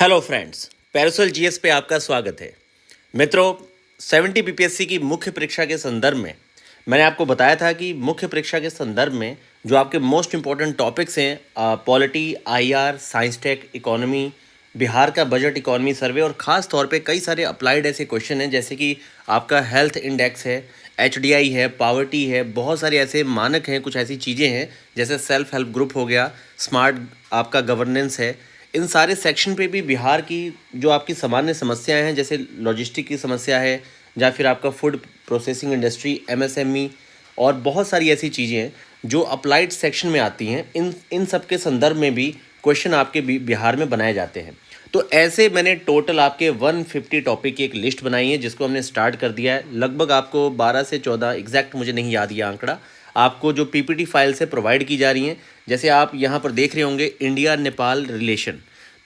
Hello friends, parasol GS पे आपका स्वागत है। मित्रों, 70 बीपीएससी की मुख्य परीक्षा के संदर्भ में मैंने आपको बताया था कि मुख्य परीक्षा के संदर्भ में जो आपके मोस्ट इंपॉर्टेंट टॉपिक्स हैं, polity, IR, science tech, economy, Bihar का बजट इकोनॉमी सर्वे और ख़ास तौर पे कई सारे अप्लाइड ऐसे क्वेश्चन हैं जैसे कि आपका हेल्थ इंडेक्स है, एचडीआई है, पावर्टी है, बहुत सारे ऐसे मानक हैं, कुछ ऐसी चीज़ें हैं जैसे सेल्फ हेल्प ग्रुप हो गया, स्मार्ट आपका गवर्नेंस है। इन सारे सेक्शन पे भी बिहार की जो आपकी सामान्य समस्याएं हैं जैसे लॉजिस्टिक की समस्या है या फिर आपका फूड प्रोसेसिंग इंडस्ट्री, एमएसएमई और बहुत सारी ऐसी चीज़ें हैं जो अप्लाइड सेक्शन में आती हैं। इन सब के संदर्भ में भी क्वेश्चन आपके बिहार में बनाए जाते हैं। तो ऐसे मैंने टोटल आपके 150 टॉपिक की एक लिस्ट बनाई है जिसको हमने स्टार्ट कर दिया है। लगभग आपको 12 से 14 एग्जैक्ट मुझे नहीं याद ये आंकड़ा आपको जो पीपीटी फाइल से प्रोवाइड की जा रही हैं। जैसे आप यहाँ पर देख रहे होंगे इंडिया नेपाल रिलेशन,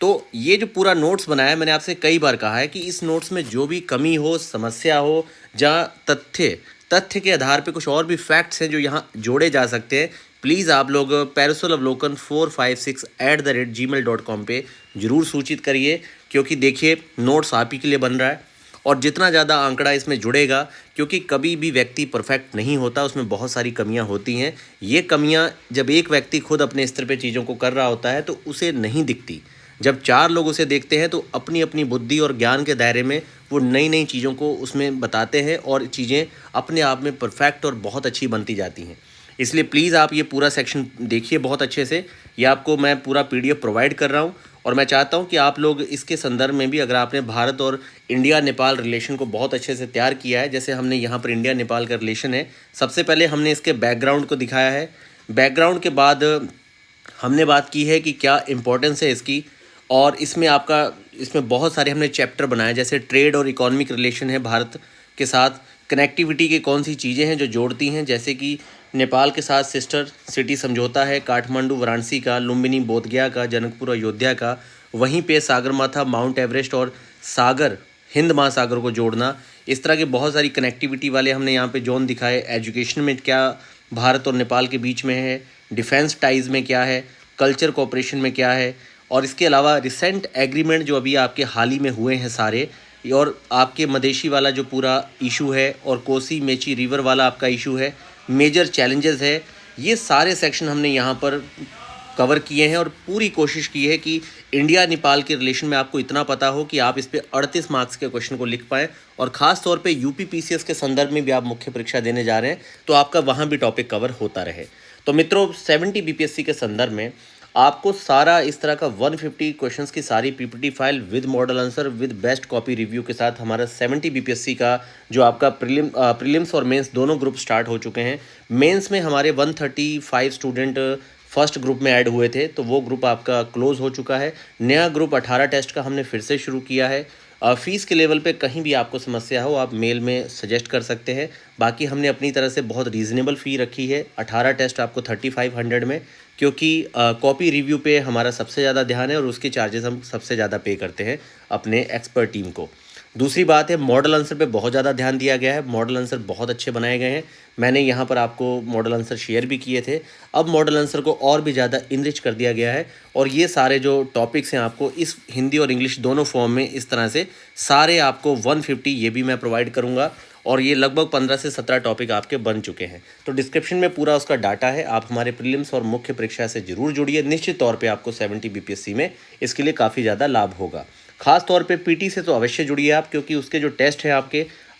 तो ये जो पूरा नोट्स बनाया है मैंने आपसे कई बार कहा है कि इस नोट्स में जो भी कमी हो, समस्या हो, जहाँ तथ्य के आधार पे कुछ और भी फैक्ट्स हैं जो यहाँ जोड़े जा सकते हैं, प्लीज़ आप लोग parasolavlokan456@gmail.com पे ज़रूर सूचित करिए, क्योंकि देखिए नोट्स आप ही के लिए बन रहा है और जितना ज़्यादा आंकड़ा इसमें जुड़ेगा, क्योंकि कभी भी व्यक्ति परफेक्ट नहीं होता, उसमें बहुत सारी कमियां होती हैं। ये कमियां जब एक व्यक्ति खुद अपने स्तर पे चीज़ों को कर रहा होता है तो उसे नहीं दिखती। जब 4 लोग उसे देखते हैं तो अपनी अपनी बुद्धि और ज्ञान के दायरे में वो नई नई चीज़ों को उसमें बताते हैं और चीज़ें अपने आप में परफेक्ट और बहुत अच्छी बनती जाती हैं। इसलिए प्लीज़ आप ये पूरा सेक्शन देखिए बहुत अच्छे से। ये आपको मैं पूरा पीडीएफ प्रोवाइड कर रहा हूँ और मैं चाहता हूँ कि आप लोग इसके संदर्भ में भी, अगर आपने भारत और इंडिया नेपाल रिलेशन को बहुत अच्छे से तैयार किया है, जैसे हमने यहाँ पर इंडिया नेपाल का रिलेशन है, सबसे पहले हमने इसके बैकग्राउंड को दिखाया है। बैकग्राउंड के बाद हमने बात की है कि क्या इम्पोर्टेंस है इसकी, और इसमें बहुत सारे हमने चैप्टर बनाए, जैसे ट्रेड और इकोनॉमिक रिलेशन है भारत के साथ, कनेक्टिविटी की कौन सी चीज़ें हैं जो जोड़ती हैं, जैसे कि नेपाल के साथ सिस्टर सिटी समझौता है, काठमांडू वाराणसी का, लुम्बिनी बोधगया का, जनकपुर अयोध्या का, वहीं पे सागरमाथा, माउंट एवरेस्ट और सागर हिंद महासागर को जोड़ना। इस तरह के बहुत सारी कनेक्टिविटी वाले हमने यहाँ पे जोन दिखाए। एजुकेशन में क्या भारत और नेपाल के बीच में है, डिफेंस टाइज में क्या है, कल्चर कोऑपरेशन में क्या है, और इसके अलावा रिसेंट एग्रीमेंट जो अभी आपके हाल ही में हुए हैं सारे, और आपके मदेशी वाला जो पूरा इशू है और कोसी मेची रिवर वाला आपका इशू है, मेजर चैलेंजेस है, ये सारे सेक्शन हमने यहाँ पर कवर किए हैं और पूरी कोशिश की है कि इंडिया नेपाल के रिलेशन में आपको इतना पता हो कि आप इस पे 38 मार्क्स के क्वेश्चन को लिख पाएँ, और ख़ास तौर पे यूपी पीसीएस के संदर्भ में भी आप मुख्य परीक्षा देने जा रहे हैं तो आपका वहाँ भी टॉपिक कवर होता रहे। तो मित्रों, 70 बीपीएससी के संदर्भ में आपको सारा इस तरह का 150 क्वेश्चंस की सारी PPT file with model answer with best copy review के साथ हमारा 70 बीपीएससी का जो आपका प्रीलिम्स और मेंस दोनों ग्रुप स्टार्ट हो चुके हैं। मेंस में हमारे 135 स्टूडेंट फर्स्ट ग्रुप में ऐड हुए थे, तो वो ग्रुप आपका क्लोज हो चुका है। नया ग्रुप 18 टेस्ट का हमने फिर से शुरू किया है। फ़ीस के लेवल पे कहीं भी आपको समस्या हो आप मेल में सजेस्ट कर सकते हैं। बाकी हमने अपनी तरह से बहुत रीज़नेबल फ़ी रखी है। 18 टेस्ट आपको 3500 में, क्योंकि कॉपी रिव्यू पे हमारा सबसे ज़्यादा ध्यान है और उसके चार्जेस हम सबसे ज़्यादा पे करते हैं अपने एक्सपर्ट टीम को। दूसरी बात है, मॉडल आंसर पे बहुत ज़्यादा ध्यान दिया गया है। मॉडल आंसर बहुत अच्छे बनाए गए हैं। मैंने यहाँ पर आपको मॉडल आंसर शेयर भी किए थे। अब मॉडल आंसर को और भी ज़्यादा इनरिच कर दिया गया है और ये सारे जो टॉपिक्स हैं आपको इस हिंदी और इंग्लिश दोनों फॉर्म में इस तरह से सारे आपको 150 ये भी मैं प्रोवाइड करूँगा, और ये लगभग 15 से 17 टॉपिक आपके बन चुके हैं। तो डिस्क्रिप्शन में पूरा उसका डाटा है। आप हमारे प्रीलिम्स और मुख्य परीक्षा से जरूर जुड़िए। निश्चित तौर पे आपको 70 बीपीएससी में इसके लिए काफ़ी ज़्यादा लाभ होगा। खास तौर पे पीटी से तो अवश्य जुड़िए आप, क्योंकि उसके जो टेस्ट है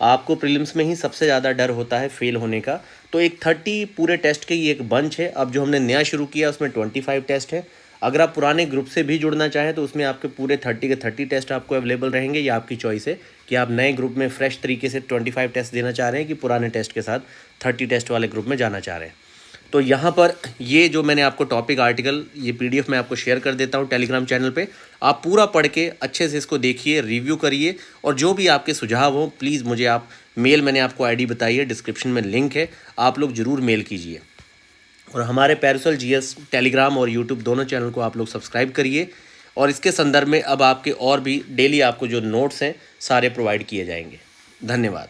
आपको प्रीलिम्स में ही सबसे ज़्यादा डर होता है फेल होने का। तो एक 30 पूरे टेस्ट के ही एक बंच है। अब जो हमने नया शुरू किया उसमें 25 टेस्ट है। अगर आप पुराने ग्रुप से भी जुड़ना चाहें तो उसमें आपके पूरे 30 के 30 टेस्ट आपको अवेलेबल रहेंगे। ये आपकी चॉइस है कि आप नए ग्रुप में फ्रेश तरीके से 25 टेस्ट देना चाह रहे हैं कि पुराने टेस्ट के साथ 30 टेस्ट वाले ग्रुप में जाना चाह रहे हैं। तो यहाँ पर ये जो मैंने आपको टॉपिक आर्टिकल ये पीडीएफ मैं आपको शेयर कर देता हूँ टेलीग्राम चैनल पे। आप पूरा पढ़ के अच्छे से इसको देखिए, रिव्यू करिए, और जो भी आपके सुझाव हो प्लीज़ मुझे आप मेल, मैंने आपको आईडी बताई है, डिस्क्रिप्शन में लिंक है, आप लोग ज़रूर मेल कीजिए। और हमारे पैरासोल जीएस टेलीग्राम और यूट्यूब दोनों चैनल को आप लोग सब्सक्राइब करिए, और इसके संदर्भ में अब आपके और भी डेली आपको जो नोट्स हैं सारे प्रोवाइड किए जाएंगे। धन्यवाद।